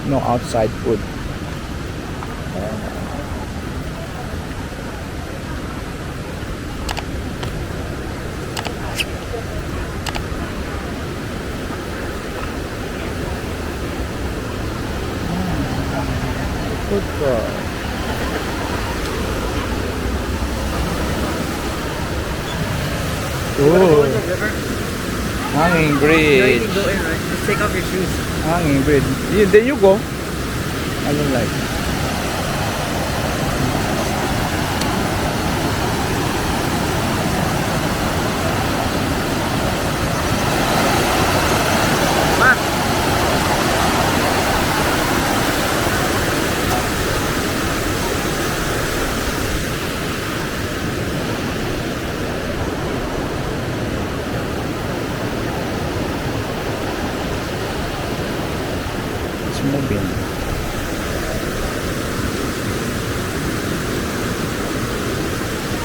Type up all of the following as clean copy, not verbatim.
No outside food. Food court. You wanna go in the river? Hanging No, you bridge. can go in, right? Just take off your shoes. Hanging bridge. There you go. I don't like. Ma! It's moving.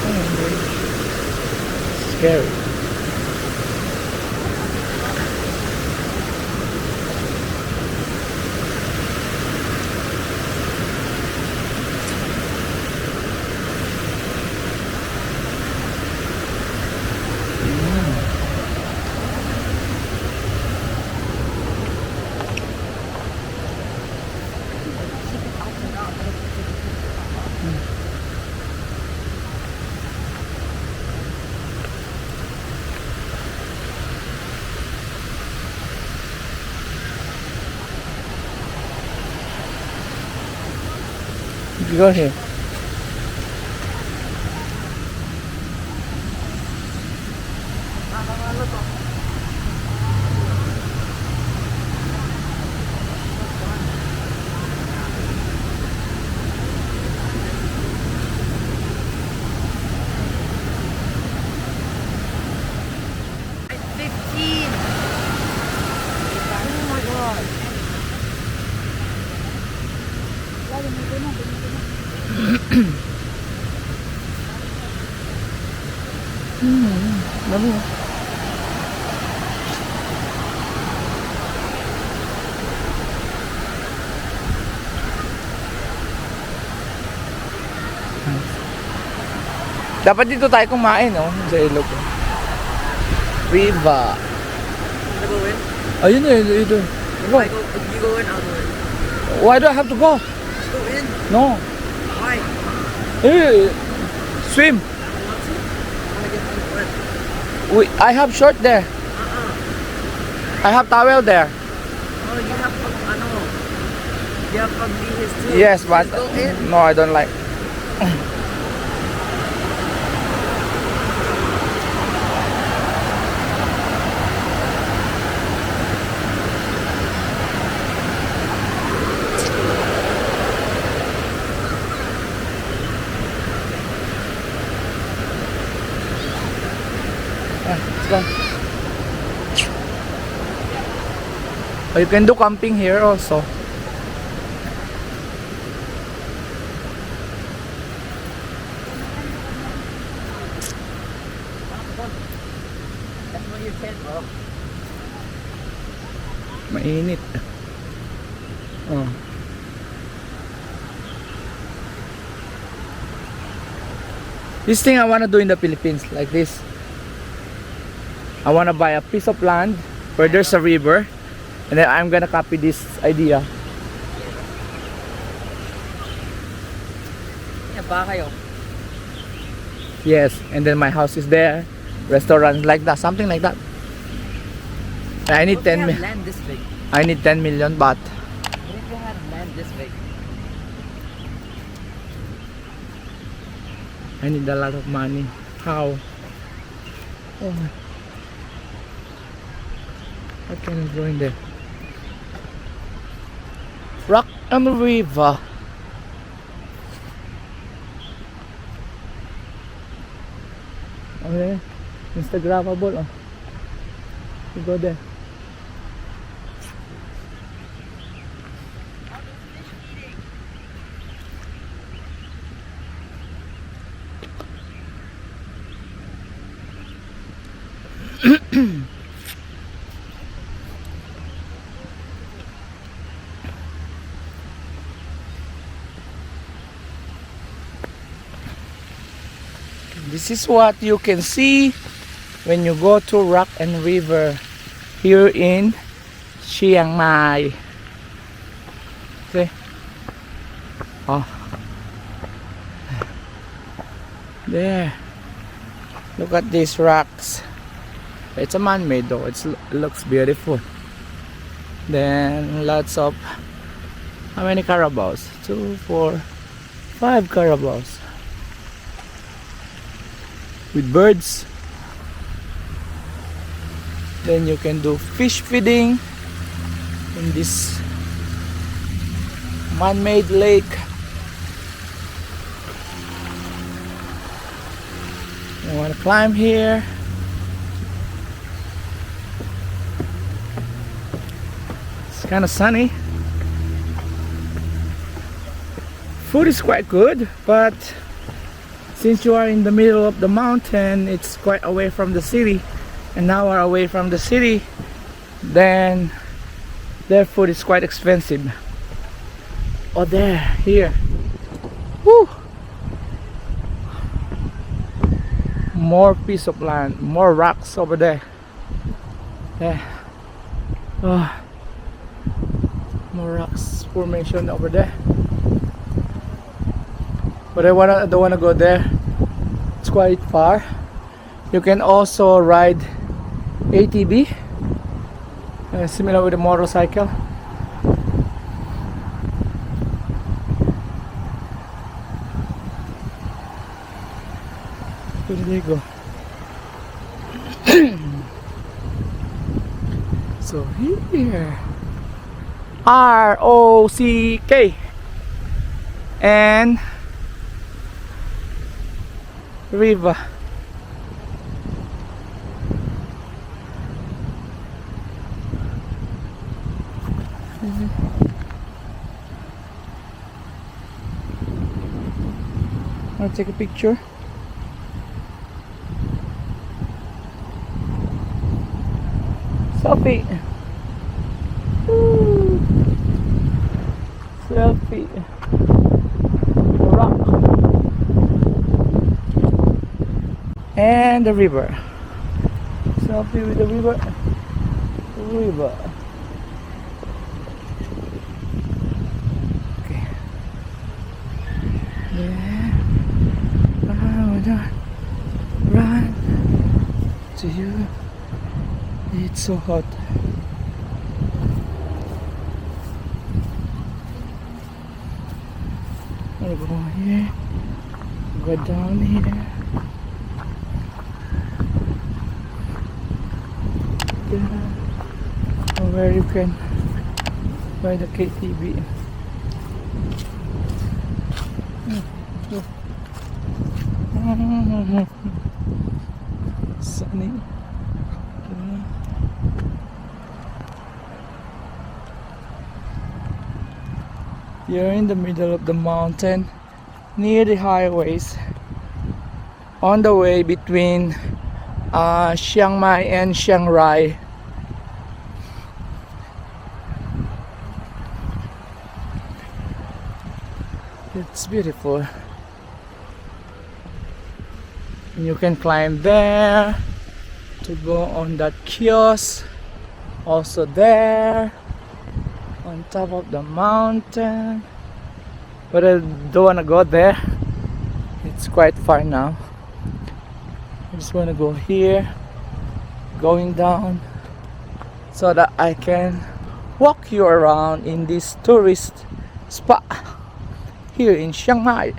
Hanging bridge. Scary. You go here. Dami. Dapat dito tayo kumain, no? Sa ilog. Riva. Wanna go in? Ayun na, ito. If Go. if you go in, I'll go in. Why do I have to go? Just go in. No. Why? Swim. I don't want to. I wanna get wet. I have short there. I have towel there. Oh, you have ano. You have paglihis too. Yes, but Just go in. no, I don't like. Let's go. Oh, you can do camping here also. That's what you said, bro. Mainit. Oh. This thing I wanna do in the Philippines, like this. I wanna buy a piece of land where there's a river, and then I'm gonna copy this idea. Yeah, bahay oh. Yes, and then my house is there, restaurants like that, something like that. I need What if 10 you have million. land this big? I need 10 million baht. What if you had land this big? I need a lot of money. How? Oh my. How can I go in there? Rock and river. Okay, Instagrammable. Oh. You go there. This is what you can see when you go to Rock and River here in Chiang Mai. See? Oh. There. Look at these rocks. It's a man-made though. It looks beautiful. Then lots of, how many carabaos? 2, 4, 5 carabaos. With birds. Then you can do fish feeding in this man-made lake. You want to climb here. It's kind of sunny. Food is quite good, but since you are in the middle of the mountain, it's quite away from the city, and now we're away from the city, then their food is quite expensive. Oh, there, here. Woo! More piece of land, more rocks over there. There. Oh, more rocks formation over there. But I don't wanna go there. It's quite far. You can also ride ATV, similar with a motorcycle. Where did they go? So here, ROCK and river. I'll take a picture. Selfie. Woo. Selfie. The rock. And the river. Selfie with the river. River. Okay. Yeah. Run to you. It's so hot. I'll go here. Go down here. Where you can buy the KTV. Sunny. You're in the middle of the mountain, near the highways, on the way between Chiang Mai and Chiang Rai. It's beautiful. And you can climb there to go on that kiosk. Also there, on top of the mountain. But I don't want to go there. It's quite far now. I just want to go here, going down, so that I can walk you around in this tourist spot here in Chiang Mai.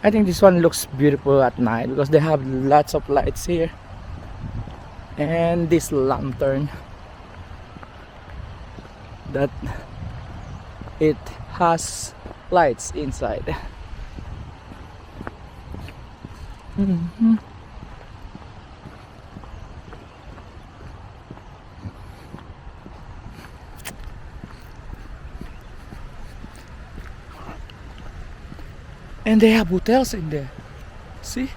I think this one looks beautiful at night because they have lots of lights here, and this lantern that it has lights inside. And they have hotels in there. See?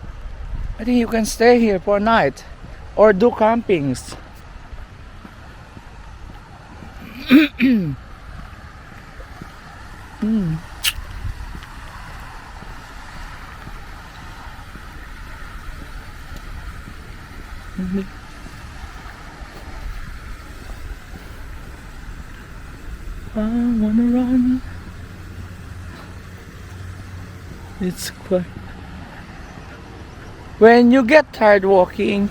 I think you can stay here for a night or do campings. I wanna run. It's quite. When you get tired walking,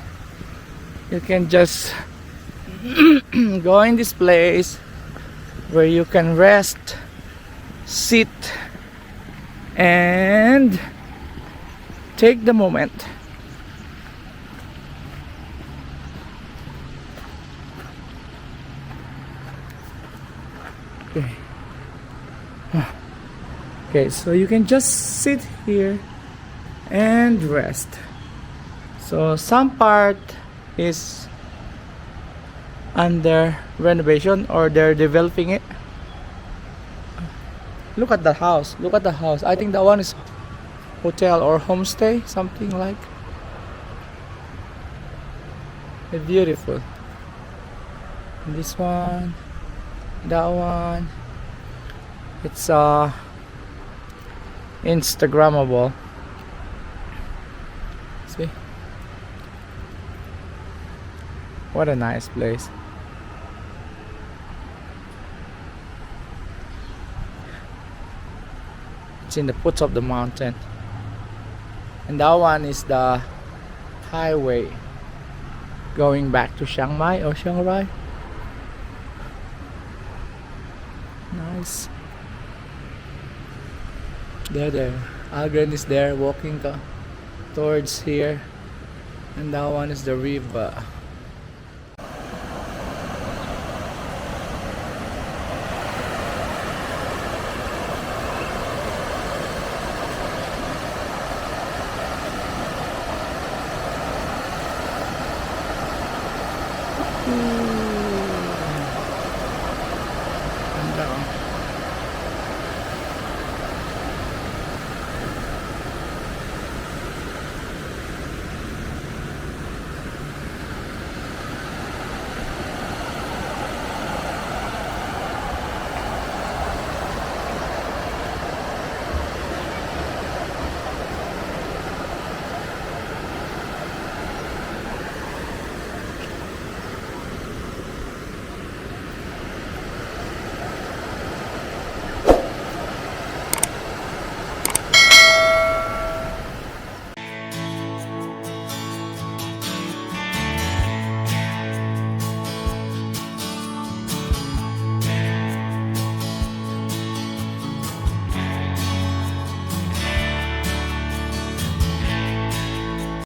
you can just go in this place where you can rest, sit, and take the moment. Okay. Okay, so you can just sit here and rest. So some part is under renovation or they're developing it. Look at the house. Look at the house. I think that one is hotel or homestay, something like. It's beautiful. This one, that one. It's Instagrammable. See? What a nice place. It's in the foot of the mountain. And that one is the highway going back to Chiang Mai or Chiang Rai. Nice. There. Agran is there walking towards here. And that one is the river. Ganda, oh.